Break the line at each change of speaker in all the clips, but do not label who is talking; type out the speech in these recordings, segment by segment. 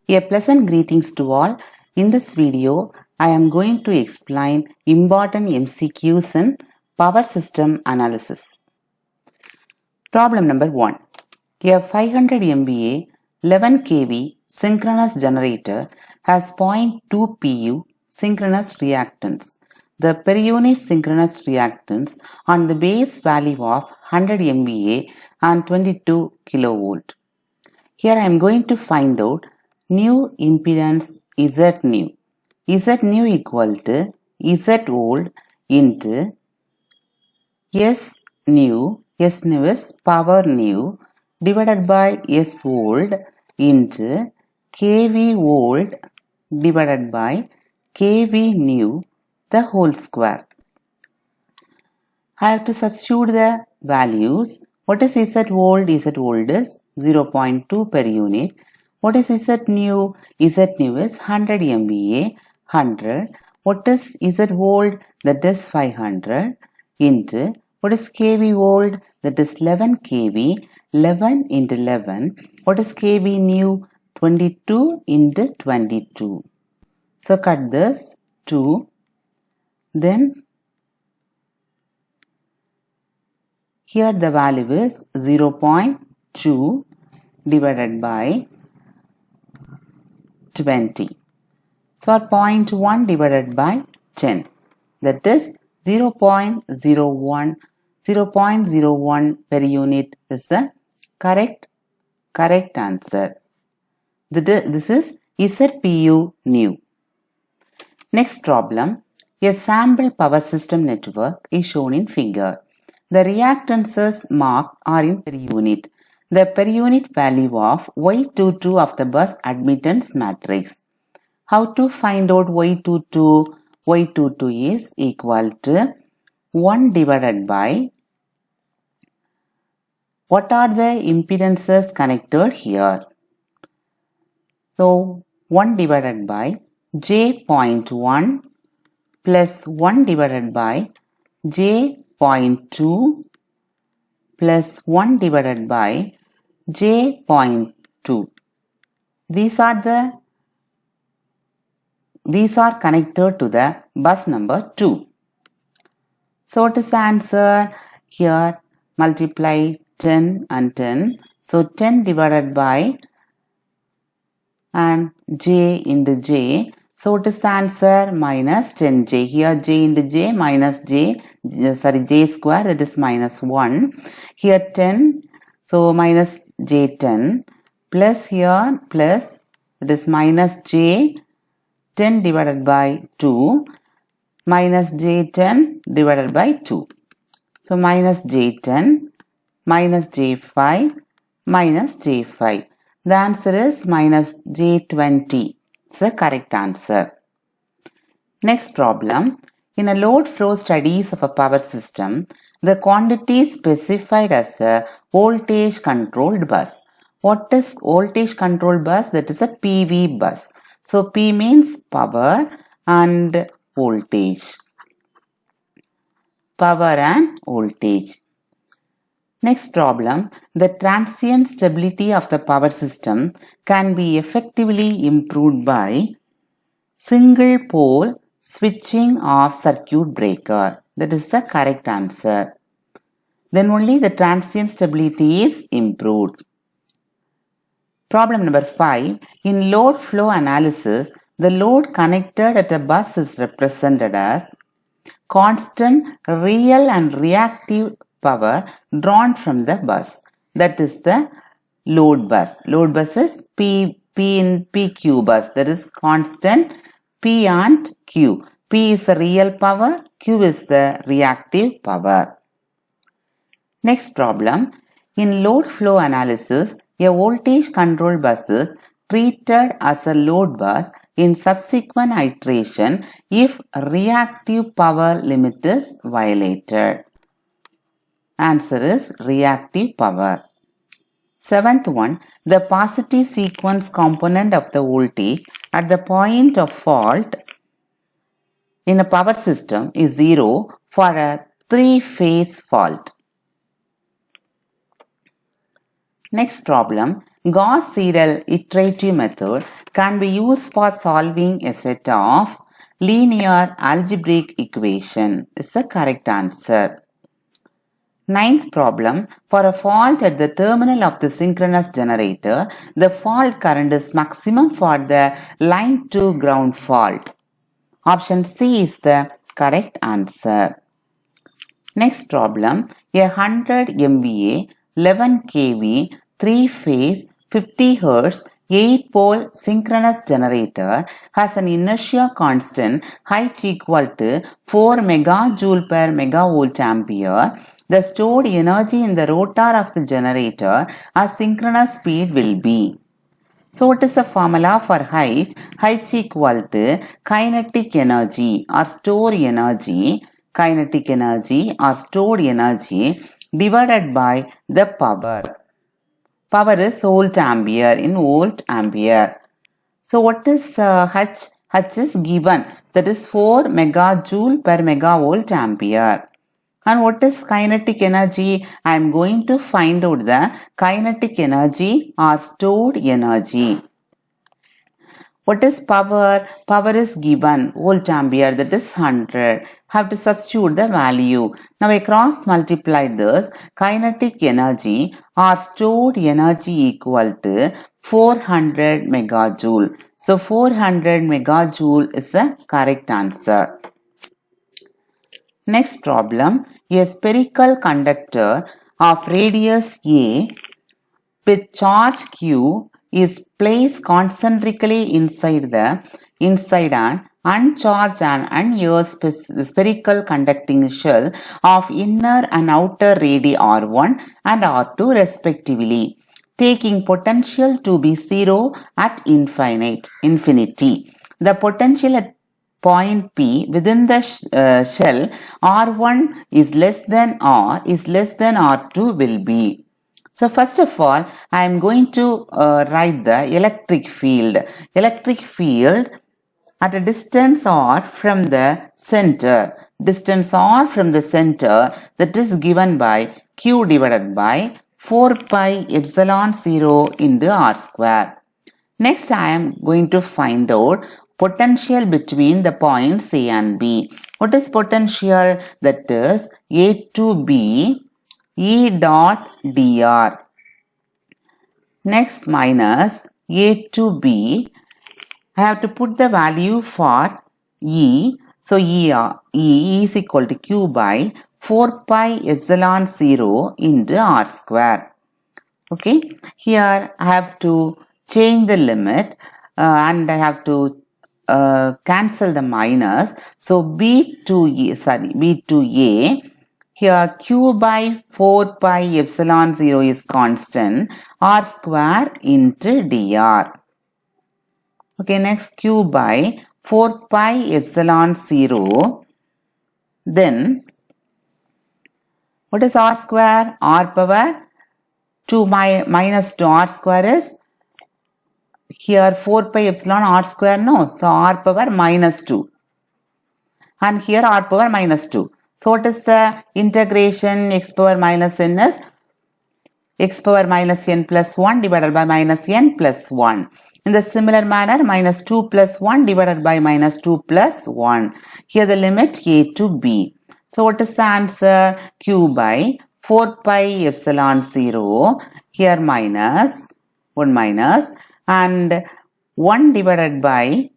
A pleasant greetings to all. In this video, I am going to explain important MCQs in power system analysis. Problem number 1. A 500 MVA 11 kV synchronous generator has 0.2 pu synchronous reactance. The per unit synchronous reactance on the base value of 100 MVA and 22 kV. Here I am going to find out new impedance Z new. Z new equal to Z old into S new is power new divided by S old into kV old divided by kV new the whole square. I have to substitute the values. What is Z old? Z old is 0.2 per unit. What is Z new? Z new is 100 MVA, 100. What is Z old? That is 500 into what is kV old? That is 11 kV, 11 into 11. What is kV new? 22 into 22. So cut this 2. Then here the value is 0.2 divided by 20. So our 0.1 divided by 10. That is 0.01 per unit is the correct answer. This is ZPU new. Next problem. A sample power system network is shown in figure. The reactances marked are in per unit. The per unit value of Y22 of the bus admittance matrix. How to find out Y22? Y22 is equal to 1 divided by what are the impedances connected here? So 1 divided by J.1 plus 1 divided by J.2 plus 1 divided by J.2. These are connected to the bus number 2. So what is the answer? Here multiply 10 and 10. So 10 divided by and J into J. So what is the answer? Minus 10J. Here J into J minus J square, that is minus 1. Here 10, so minus J10 plus here plus, that is minus J 10 divided by 2 minus J10 divided by 2. So minus J10 minus J5 minus J5. The answer is minus J20. It's the correct answer. Next problem. In a load flow studies of a power system, the quantity is specified as a voltage controlled bus. What is voltage controlled bus? That is a PV bus. So P means power and voltage. Power and voltage. Next problem. The transient stability of the power system can be effectively improved by single pole switching of circuit breaker. That is the correct answer. Then only the transient stability is improved. Problem number 5. In load flow analysis, the load connected at a bus is represented as constant real and reactive power drawn from the bus. That is the load bus. Load bus is P in PQ bus. That is constant P and Q. P is the real power, Q is the reactive power. Next problem. In load flow analysis, a voltage control bus is treated as a load bus in subsequent iteration if reactive power limit is violated. Answer is reactive power. Seventh one, the positive sequence component of the voltage at the point of fault in a power system is 0 for a 3-phase fault. Next problem, Gauss-Seidel iterative method can be used for solving a set of linear algebraic equation is the correct answer. Ninth problem, for a fault at the terminal of the synchronous generator, the fault current is maximum for the line to ground fault. Option C is the correct answer. Next problem, a 100 MVA, 11 kV, 3-phase, 50 Hz, 8-pole synchronous generator has an inertia constant H equal to 4 megajoule per megavolt ampere. The stored energy in the rotor of the generator at synchronous speed will be. So what is the formula for H? H equal to kinetic energy or stored energy, divided by the power. Power is volt ampere in volt ampere. So what is H? H is given, that is 4 megajoule per megavolt ampere. And what is kinetic energy? I am going to find out the kinetic energy or stored energy. What is power? Power is given volt ampere, that is 100. Have to substitute the value. Now I cross multiply this. Kinetic energy or stored energy equal to 400 megajoule. So 400 megajoule is the correct answer. Next problem, a spherical conductor of radius A with charge Q is placed concentrically inside an uncharged and unearthed spherical conducting shell of inner and outer radii R1 and R2 respectively, taking potential to be 0 at infinity. The potential at point P within the shell R1 is less than R2 will be. So first of all, I am going to write the electric field. Electric field at a distance R from the center. Distance R from the center, that is given by Q divided by 4 pi epsilon 0 into R square. Next, I am going to find out potential between the points A and B. What is potential? That is A to B E dot dr. Next, minus A to B. I have to put the value for E. So E is equal to Q by 4 pi epsilon 0 into R square. Okay. Here I have to change the limit and I have to cancel the minus. So B to A. Here Q by 4 pi epsilon 0 is constant. R square into dr. Okay, next Q by 4 pi epsilon 0. Then what is R square? R power 2 minus 2. R square is here 4 pi epsilon R square, no. So R power minus 2. And here R power minus 2. So what is the integration? X power minus n is x power minus n plus 1 divided by minus n plus 1. In the similar manner, minus 2 plus 1 divided by minus 2 plus 1. Here the limit A to B. So what is the answer? Q by 4 pi epsilon 0. Here minus 1 minus and 1 divided by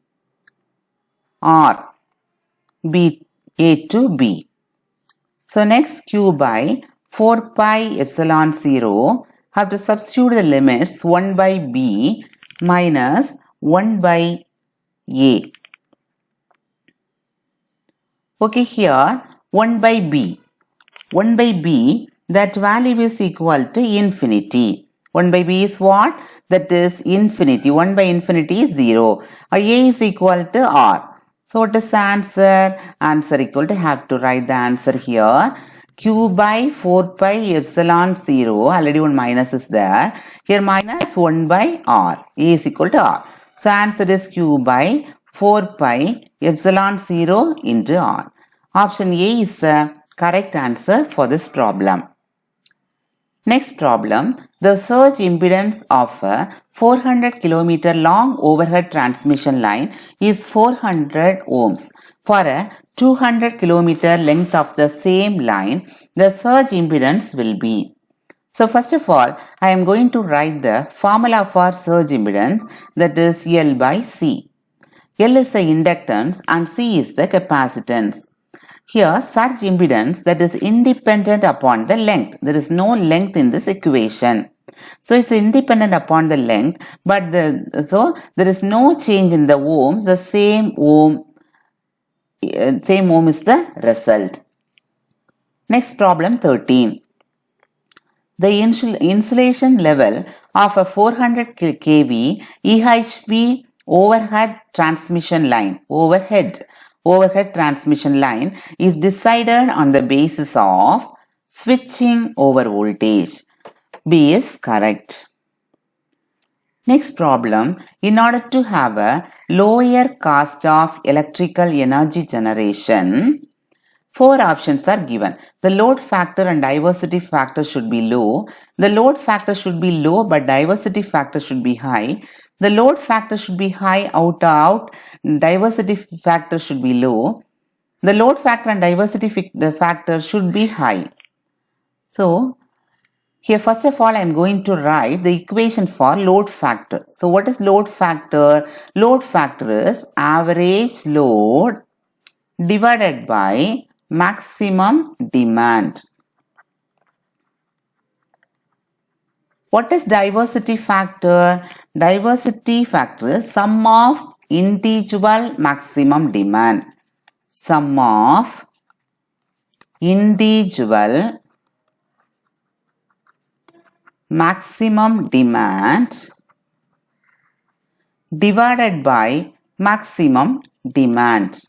R B A to B. So next Q by 4 pi epsilon 0. Have to substitute the limits 1 by B minus 1 by A. Okay, here 1 by B. 1 by B, that value is equal to infinity. 1 by B is what? That is infinity. 1 by infinity is 0. A is equal to R. So what is the answer? Answer equal to, have to write the answer here. Q by 4 pi epsilon 0. Already one minus is there. Here minus 1 by R. A is equal to R. So answer is Q by 4 pi epsilon 0 into R. Option A is the correct answer for this problem. Next problem. The surge impedance of a 400 km long overhead transmission line is 400 ohms. For a 200 km length of the same line, the surge impedance will be. So first of all, I am going to write the formula for surge impedance, that is L by C. L is the inductance and C is the capacitance. Here surge impedance, that is independent upon the length. There is no length in this equation. So it's independent upon the length, but so there is no change in the ohms. The same ohm is the result. Next, problem 13. The insulation level of a 400 kV EHV overhead transmission line is decided on the basis of switching over voltage. B is correct. Next problem, in order to have a lower cost of electrical energy generation, 4 options are given. The load factor and diversity factor should be low. The load factor should be low but diversity factor should be high. The load factor should be high out. Diversity factor should be low. The load factor and diversity factor should be high. So, here first of all I am going to write the equation for load factor. So, what is load factor? Load factor is average load divided by maximum demand. What is diversity factor? Diversity factor is sum of individual maximum demand. Sum of individual maximum demand divided by maximum demand.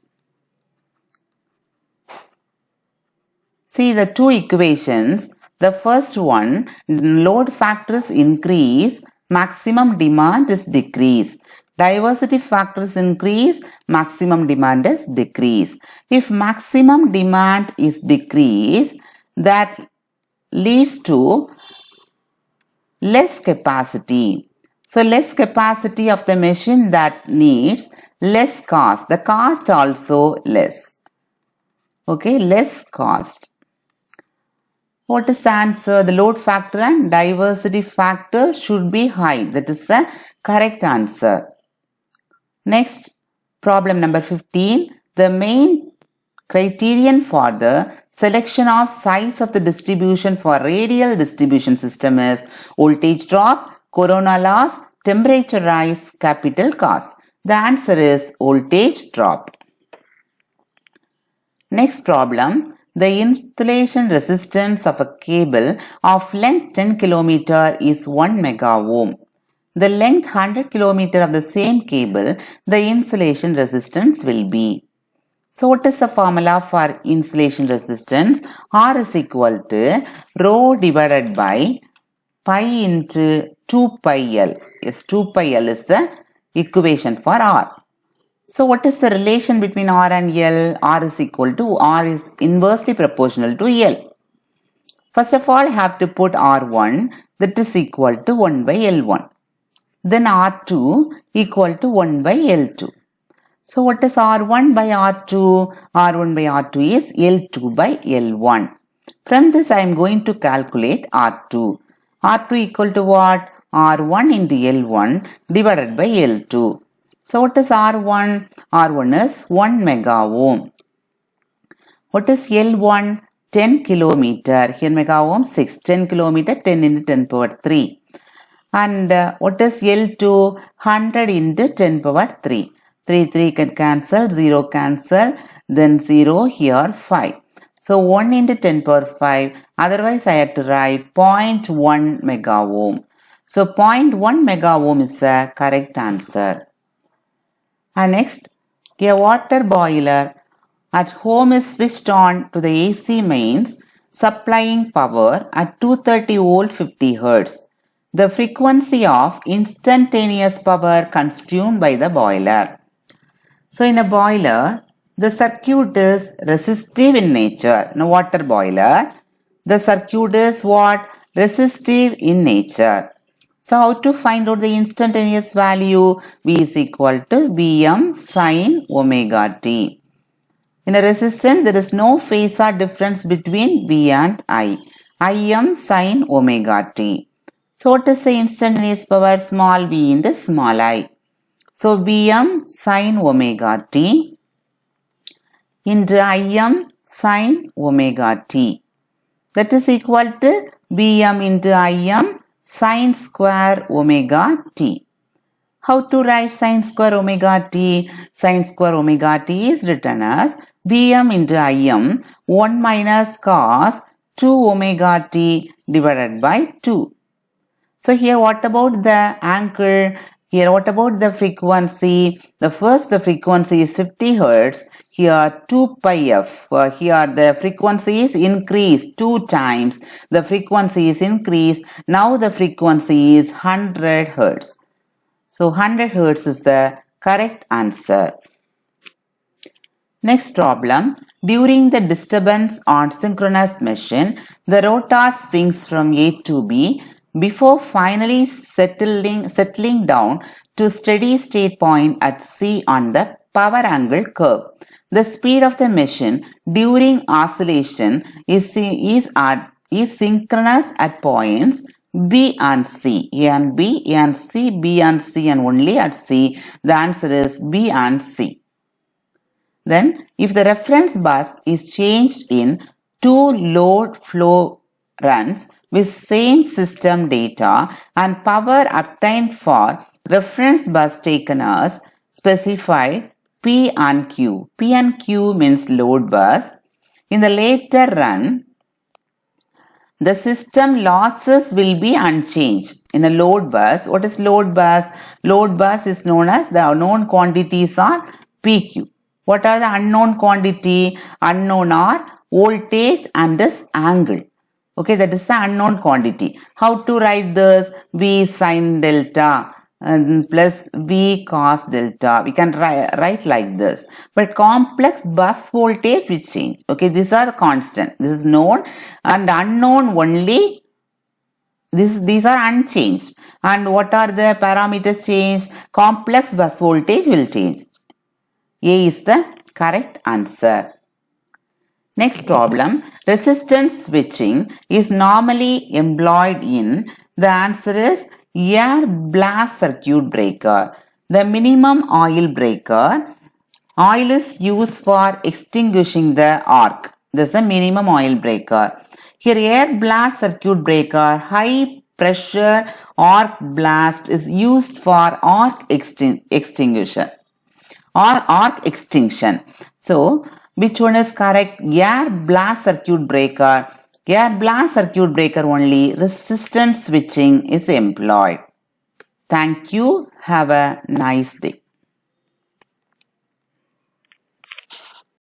See the two equations. The first one, load factors increase, maximum demand is decrease. Diversity factors increase, maximum demand is decrease. If maximum demand is decreased, that leads to less capacity. So less capacity of the machine, that needs less cost. The cost also less. Okay, less cost. What is the answer? The load factor and diversity factor should be high. That is the correct answer. Next, problem number 15. The main criterion for the selection of size of the distribution for radial distribution system is voltage drop, corona loss, temperature rise, capital cost. The answer is voltage drop. Next problem. The insulation resistance of a cable of length 10 km is 1 mega ohm. The length 100 km of the same cable, the insulation resistance will be. So what is the formula for insulation resistance? R is equal to rho divided by pi into 2 pi L. Yes, 2 pi L is the equation for R. So what is the relation between R and L? R is inversely proportional to L. First of all, I have to put R1, that is equal to 1 by L1. Then R2 equal to 1 by L2. So what is R1 by R2? R1 by R2 is L2 by L1. From this I am going to calculate R2. R2 equal to what? R1 into L1 divided by L2. So what is R1? R1 is 1 mega ohm. What is L1? 10 kilometer. Here mega ohm 6. 10 kilometer 10 into 10 power 3. And what is L2? 100 into 10 power 3. 3 can cancel. 0 cancel. Then 0 here 5. So 1 into 10 power 5. Otherwise I have to write 0.1 mega ohm. So 0.1 mega ohm is the correct answer. And next, a water boiler at home is switched on to the AC mains supplying power at 230 volt 50 Hz. The frequency of instantaneous power consumed by the boiler. So in a boiler, the circuit is resistive in nature. In a water boiler, the circuit is what? resistive in nature. So how to find out the instantaneous value? V is equal to Vm sin omega t. In a resistance, there is no phasor difference between V and I. Im sin omega t. So what is the instantaneous power? Small v into small I. So Vm sin omega t into Im sin omega t. That is equal to Vm into Im sin square omega t. How to write sin square omega t? Sin square omega t is written as Vm into Im 1 minus cos 2 omega t divided by 2. So here what about the angle? Here what about the frequency? The frequency is 50 Hertz. Here 2 pi f. Here the frequency is increased 2 times. The frequency is increased. Now the frequency is 100 Hertz. So 100 Hertz is the correct answer. Next problem. During the disturbance on synchronous machine, the rotor swings from A to B before finally settling down to steady state point at C on the power angle curve. The speed of the machine during oscillation is synchronous at points B and C. A and B, A and C, B and C, and only at C. The answer is B and C. Then, if the reference bus is changed in two load flow runs with same system data and power obtained for reference bus taken as specified P and Q. P and Q means load bus. In the later run, the system losses will be unchanged. In a load bus, what is load bus? Load bus is known as the known quantities are PQ. What are the unknown quantity? Unknown are voltage and this angle. Okay, that is the unknown quantity. How to write this? V sin delta plus V cos delta. We can write like this. But complex bus voltage will change. Okay, these are the constant. This is known and unknown only. These are unchanged. And what are the parameters changed? Complex bus voltage will change. A is the correct answer. Next problem. Resistance switching is normally employed in. The answer is air blast circuit breaker. The minimum oil breaker. Oil is used for extinguishing the arc. This is a minimum oil breaker. Here air blast circuit breaker, high pressure arc blast is used for arc extinguisher or arc extinction. So, which one is correct? Air blast circuit breaker. Air blast circuit breaker only resistance switching is employed. Thank you. Have a nice day.